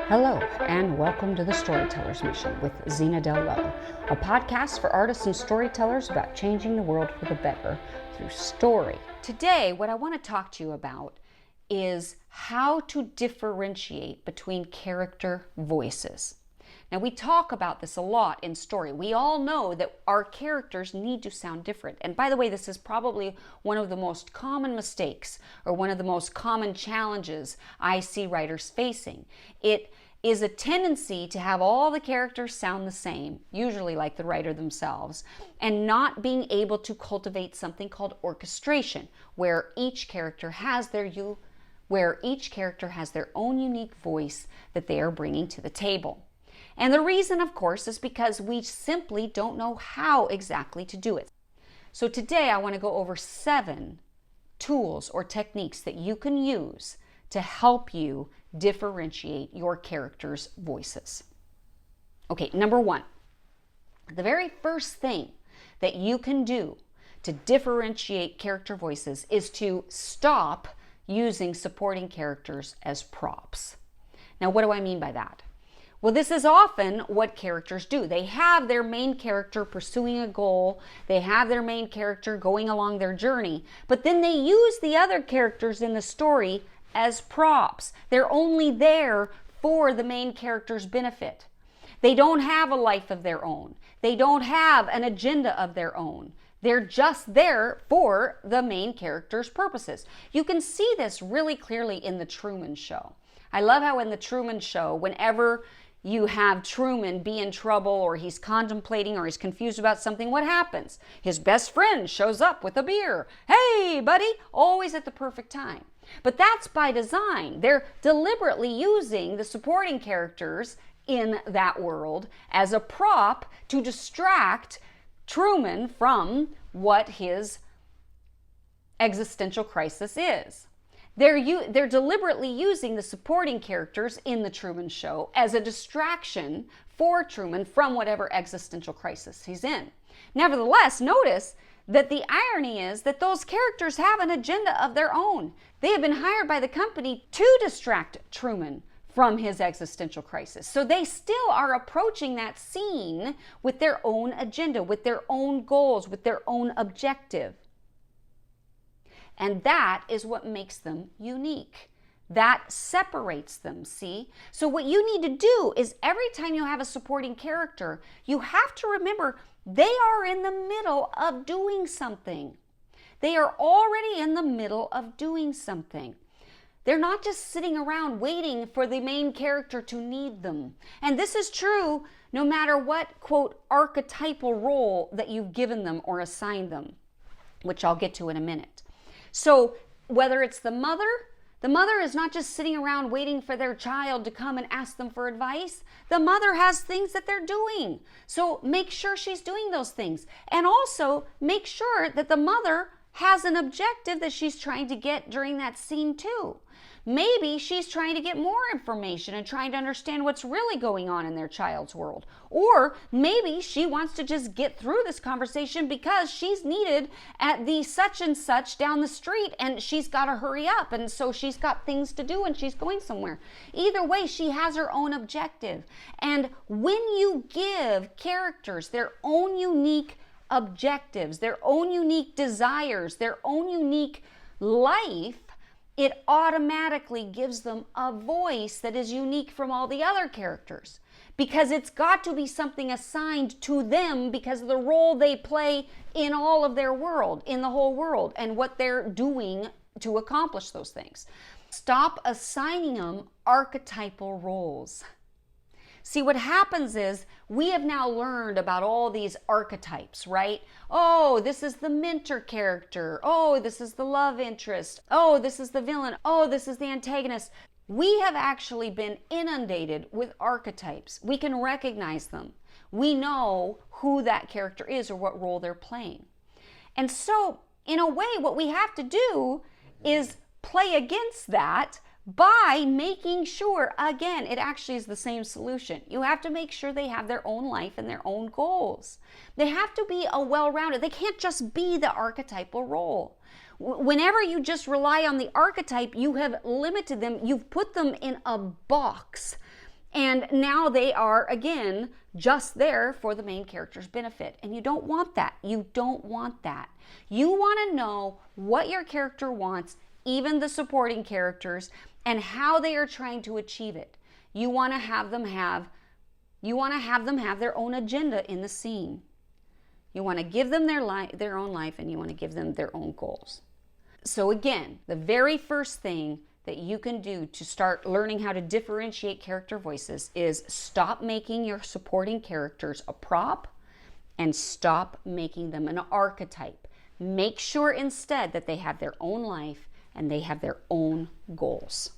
Hello, and welcome to The Storyteller's Mission with Zena Del Lowe, a podcast for artists and storytellers about changing the world for the better through story. Today, what I want to talk to you about is how to differentiate between character voices. Now, we talk about this a lot in story. We all know that our characters need to sound different. And by the way, this is probably one of the most common mistakes or one of the most common challenges I see writers facing. It is a tendency to have all the characters sound the same, usually like the writer themselves, and not being able to cultivate something called orchestration, where each character has their own unique voice that they are bringing to the table. And the reason, of course, is because we simply don't know how exactly to do it. So today I want to go over 7 tools or techniques that you can use to help you differentiate your characters' voices. Okay, number 1. The very first thing that you can do to differentiate character voices is to stop using supporting characters as props. Now, what do I mean by that? Well, this is often what characters do. They have their main character pursuing a goal. They have their main character going along their journey. But then they use the other characters in the story as props. They're only there for the main character's benefit. They don't have a life of their own. They don't have an agenda of their own. They're just there for the main character's purposes. You can see this really clearly in The Truman Show. I love how in The Truman Show, whenever you have Truman be in trouble or he's contemplating or he's confused about something, what happens? His best friend shows up with a beer. Hey, buddy, always at the perfect time. But that's by design. They're deliberately using the supporting characters in that world as a prop to distract Truman from what his existential crisis is. They're deliberately using the supporting characters in The Truman Show as a distraction for Truman from whatever existential crisis he's in. Nevertheless, notice that the irony is that those characters have an agenda of their own. They have been hired by the company to distract Truman from his existential crisis. So they still are approaching that scene with their own agenda, with their own goals, with their own objective. And that is what makes them unique. That separates them, see? So what you need to do is every time you have a supporting character, you have to remember they are in the middle of doing something. They are already in the middle of doing something. They're not just sitting around waiting for the main character to need them. And this is true no matter what, quote, archetypal role that you've given them or assigned them, which I'll get to in a minute. So whether it's the mother is not just sitting around waiting for their child to come and ask them for advice. The mother has things that they're doing. So make sure she's doing those things. And also make sure that the mother has an objective that she's trying to get during that scene too. Maybe she's trying to get more information and trying to understand what's really going on in their child's world. Or maybe she wants to just get through this conversation because she's needed at the such and such down the street and she's got to hurry up, and so she's got things to do and she's going somewhere. Either way, she has her own objective. And when you give characters their own unique objectives, their own unique desires, their own unique life, it automatically gives them a voice that is unique from all the other characters, because it's got to be something assigned to them because of the role they play in all of their world, in the whole world, and what they're doing to accomplish those things. Stop assigning them archetypal roles. See, what happens is we have now learned about all these archetypes, right? Oh, this is the mentor character. Oh, this is the love interest. Oh, this is the villain. Oh, this is the antagonist. We have actually been inundated with archetypes. We can recognize them. We know who that character is or what role they're playing. And so, in a way, what we have to do is play against that by making sure, again, it actually is the same solution. You have to make sure they have their own life and their own goals. They have to be a well-rounded, they can't just be the archetypal role. Whenever you just rely on the archetype, you have limited them. You've put them in a box. And now they are, again, just there for the main character's benefit. And you don't want that. You don't want that. You want to know what your character wants, even the supporting characters, and how they are trying to achieve it. You want to have them have their own agenda in the scene. You want to give them their own life, and you want to give them their own goals. So again, the very first thing that you can do to start learning how to differentiate character voices is stop making your supporting characters a prop and stop making them an archetype. Make sure instead that they have their own life and they have their own goals.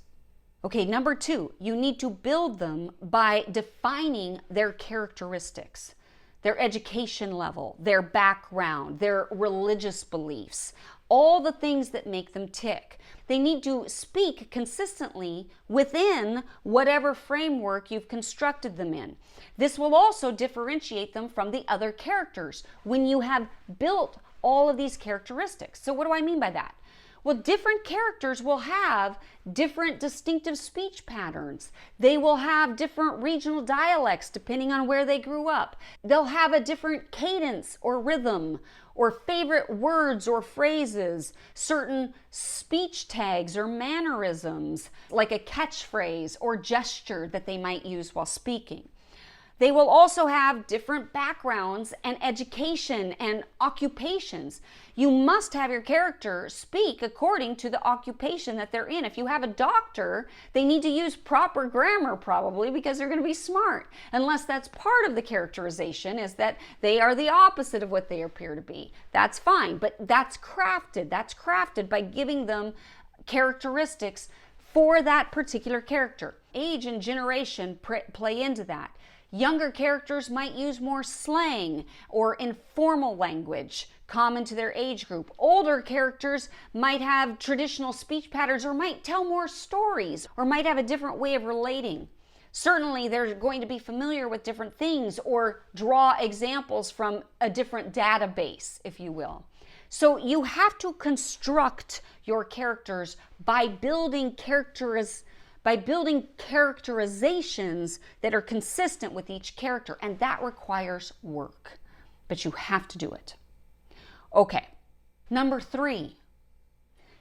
Okay, number 2, you need to build them by defining their characteristics, their education level, their background, their religious beliefs, all the things that make them tick. They need to speak consistently within whatever framework you've constructed them in. This will also differentiate them from the other characters when you have built all of these characteristics. So what do I mean by that? Well, different characters will have different distinctive speech patterns. They will have different regional dialects depending on where they grew up. They'll have a different cadence or rhythm or favorite words or phrases, certain speech tags or mannerisms, like a catchphrase or gesture that they might use while speaking. They will also have different backgrounds and education and occupations. You must have your character speak according to the occupation that they're in. If you have a doctor, they need to use proper grammar probably because they're going to be smart. Unless that's part of the characterization is that they are the opposite of what they appear to be. That's fine, but that's crafted. That's crafted by giving them characteristics for that particular character. Age and generation play into that. Younger characters might use more slang or informal language common to their age group. Older characters might have traditional speech patterns or might tell more stories or might have a different way of relating. Certainly, they're going to be familiar with different things or draw examples from a different database, if you will. So you have to construct your characters by building characterizations that are consistent with each character, and that requires work, but you have to do it. Okay, number 3,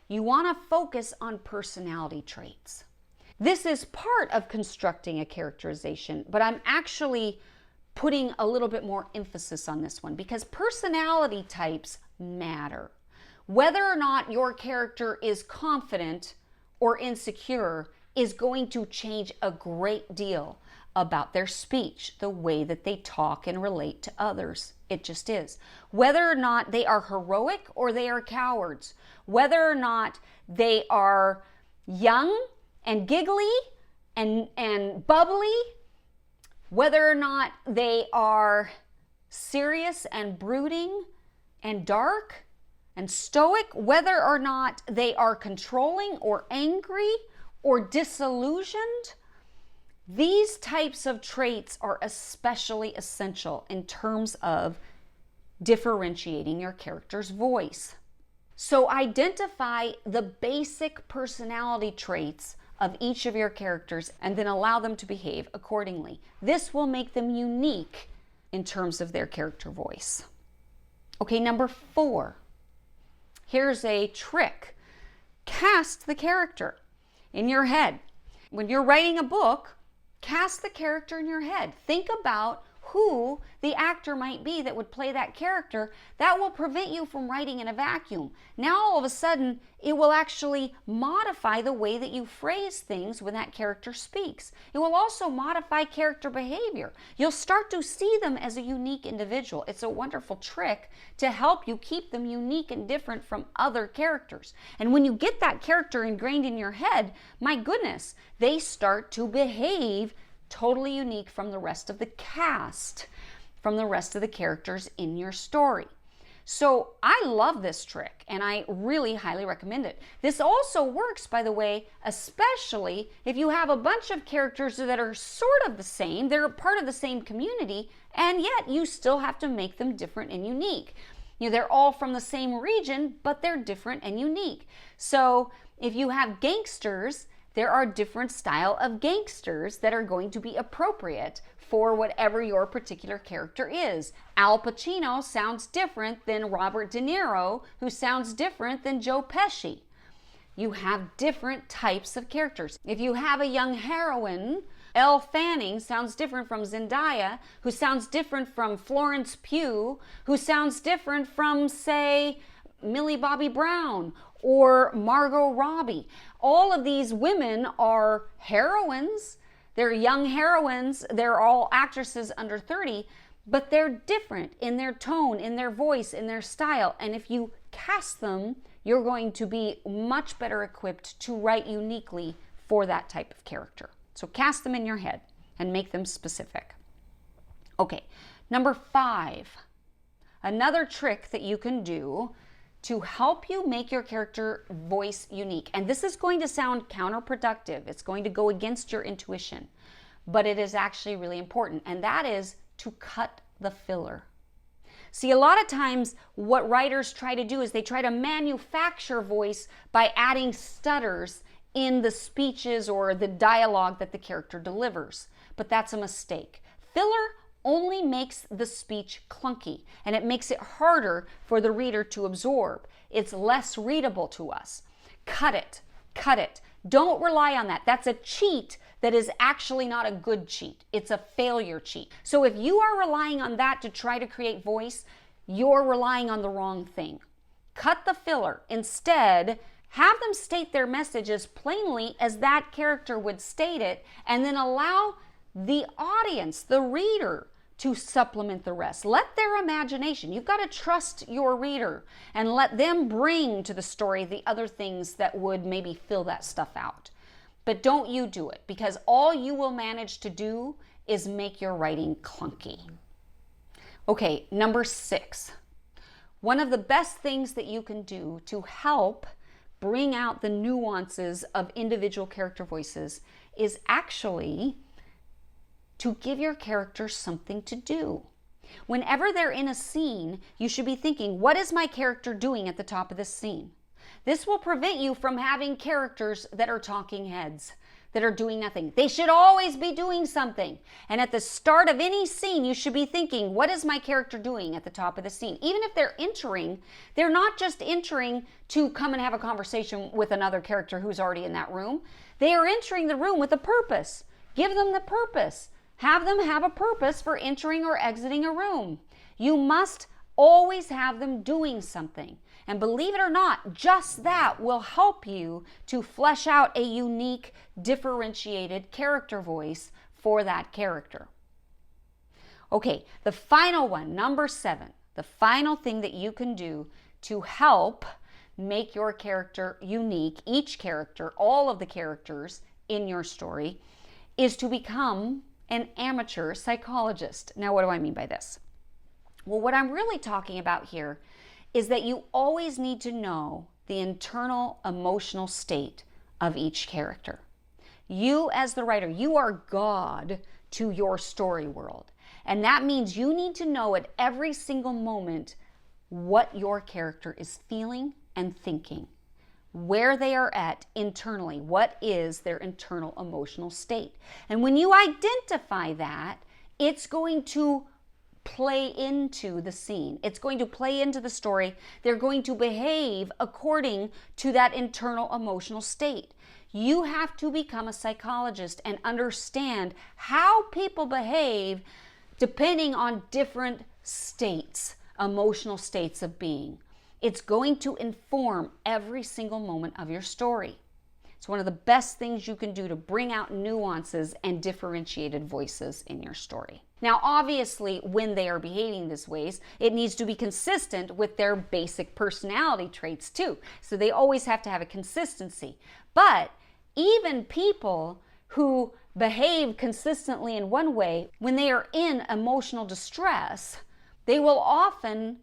you want to focus on personality traits. This is part of constructing a characterization, but I'm actually putting a little bit more emphasis on this one because personality types matter. Whether or not your character is confident or insecure is going to change a great deal about their speech, the way that they talk and relate to others. It just is. Whether or not they are heroic or they are cowards, whether or not they are young and giggly and bubbly, whether or not they are serious and brooding and dark and stoic, whether or not they are controlling or angry or disillusioned, these types of traits are especially essential in terms of differentiating your character's voice. So identify the basic personality traits of each of your characters and then allow them to behave accordingly. This will make them unique in terms of their character voice. Okay, number 4. Here's a trick. Cast the character in your head. When you're writing a book, cast the character in your head. Think about who the actor might be that would play that character. That will prevent you from writing in a vacuum. Now all of a sudden, it will actually modify the way that you phrase things when that character speaks. It will also modify character behavior. You'll start to see them as a unique individual. It's a wonderful trick to help you keep them unique and different from other characters. And when you get that character ingrained in your head, my goodness, they start to behave totally unique from the rest of the cast, from the rest of the characters in your story. So I love this trick and I really highly recommend it. This also works, by the way, especially if you have a bunch of characters that are sort of the same, they're part of the same community, and yet you still have to make them different and unique. They're all from the same region, but they're different and unique. So if you have gangsters, there are different style of gangsters that are going to be appropriate for whatever your particular character is. Al Pacino sounds different than Robert De Niro, who sounds different than Joe Pesci. You have different types of characters. If you have a young heroine, Elle Fanning sounds different from Zendaya, who sounds different from Florence Pugh, who sounds different from, say, Millie Bobby Brown or Margot Robbie. All of these women are heroines. They're young heroines. They're all actresses under 30, but they're different in their tone, in their voice, in their style. And if you cast them, you're going to be much better equipped to write uniquely for that type of character. So cast them in your head and make them specific. Okay, number 5. Another trick that you can do to help you make your character voice unique. And this is going to sound counterproductive. It's going to go against your intuition, but it is actually really important. And that is to cut the filler. See, a lot of times what writers try to do is they try to manufacture voice by adding stutters in the speeches or the dialogue that the character delivers. But that's a mistake. Filler only makes the speech clunky, and it makes it harder for the reader to absorb. It's less readable to us. Cut it. Cut it. Don't rely on that. That's a cheat that is actually not a good cheat. It's a failure cheat. So if you are relying on that to try to create voice, you're relying on the wrong thing. Cut the filler. Instead, have them state their message as plainly as that character would state it, and then allow the audience, the reader, to supplement the rest. Let their imagination, you've got to trust your reader and let them bring to the story the other things that would maybe fill that stuff out. But don't you do it, because all you will manage to do is make your writing clunky. Okay, number 6. One of the best things that you can do to help bring out the nuances of individual character voices is actually to give your character something to do. Whenever they're in a scene, you should be thinking, what is my character doing at the top of this scene? This will prevent you from having characters that are talking heads, that are doing nothing. They should always be doing something. And at the start of any scene, you should be thinking, what is my character doing at the top of the scene? Even if they're entering, they're not just entering to come and have a conversation with another character who's already in that room. They are entering the room with a purpose. Give them the purpose. Have them have a purpose for entering or exiting a room. You must always have them doing something. And believe it or not, just that will help you to flesh out a unique, differentiated character voice for that character. Okay, the final one, number 7, the final thing that you can do to help make your character unique, each character, all of the characters in your story, is to become an amateur psychologist. Now, what do I mean by this? Well, what I'm really talking about here is that you always need to know the internal emotional state of each character. You, as the writer, you are God to your story world. And that means you need to know at every single moment what your character is feeling and thinking, where they are at internally, what is their internal emotional state. And when you identify that, it's going to play into the scene. It's going to play into the story. They're going to behave according to that internal emotional state. You have to become a psychologist and understand how people behave depending on different states, emotional states of being. It's going to inform every single moment of your story. It's one of the best things you can do to bring out nuances and differentiated voices in your story. Now, obviously, when they are behaving this ways, it needs to be consistent with their basic personality traits too. So they always have to have a consistency. But even people who behave consistently in one way, when they are in emotional distress, they will often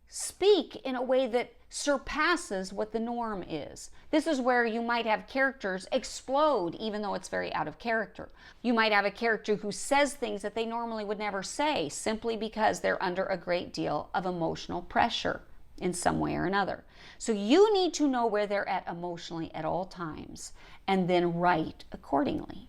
speak in a way that surpasses what the norm is. This is where you might have characters explode even though it's very out of character. You might have a character who says things that they normally would never say simply because they're under a great deal of emotional pressure in some way or another. So you need to know where they're at emotionally at all times and then write accordingly.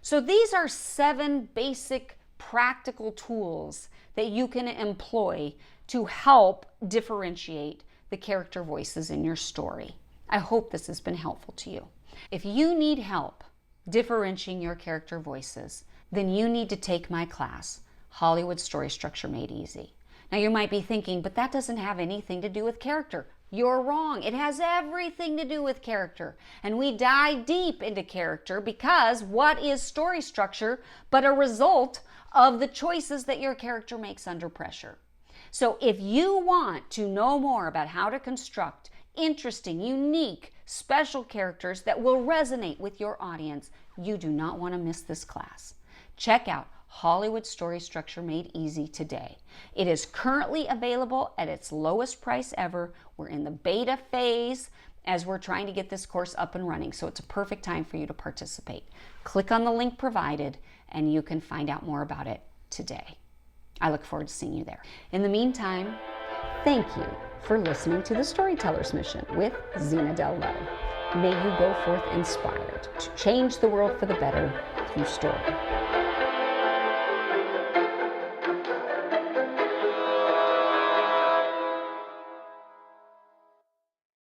So these are 7 basic practical tools that you can employ to help differentiate the character voices in your story. I hope this has been helpful to you. If you need help differentiating your character voices, then you need to take my class, Hollywood Story Structure Made Easy. Now you might be thinking, but that doesn't have anything to do with character. You're wrong. It has everything to do with character. And we dive deep into character because what is story structure but a result of the choices that your character makes under pressure? So if you want to know more about how to construct interesting, unique, special characters that will resonate with your audience, you do not want to miss this class. Check out Hollywood Story Structure Made Easy today. It is currently available at its lowest price ever. We're in the beta phase as we're trying to get this course up and running, so it's a perfect time for you to participate. Click on the link provided and you can find out more about it today. I look forward to seeing you there. In the meantime, thank you for listening to The Storyteller's Mission with Zena Del Lowe. May you go forth inspired to change the world for the better through story.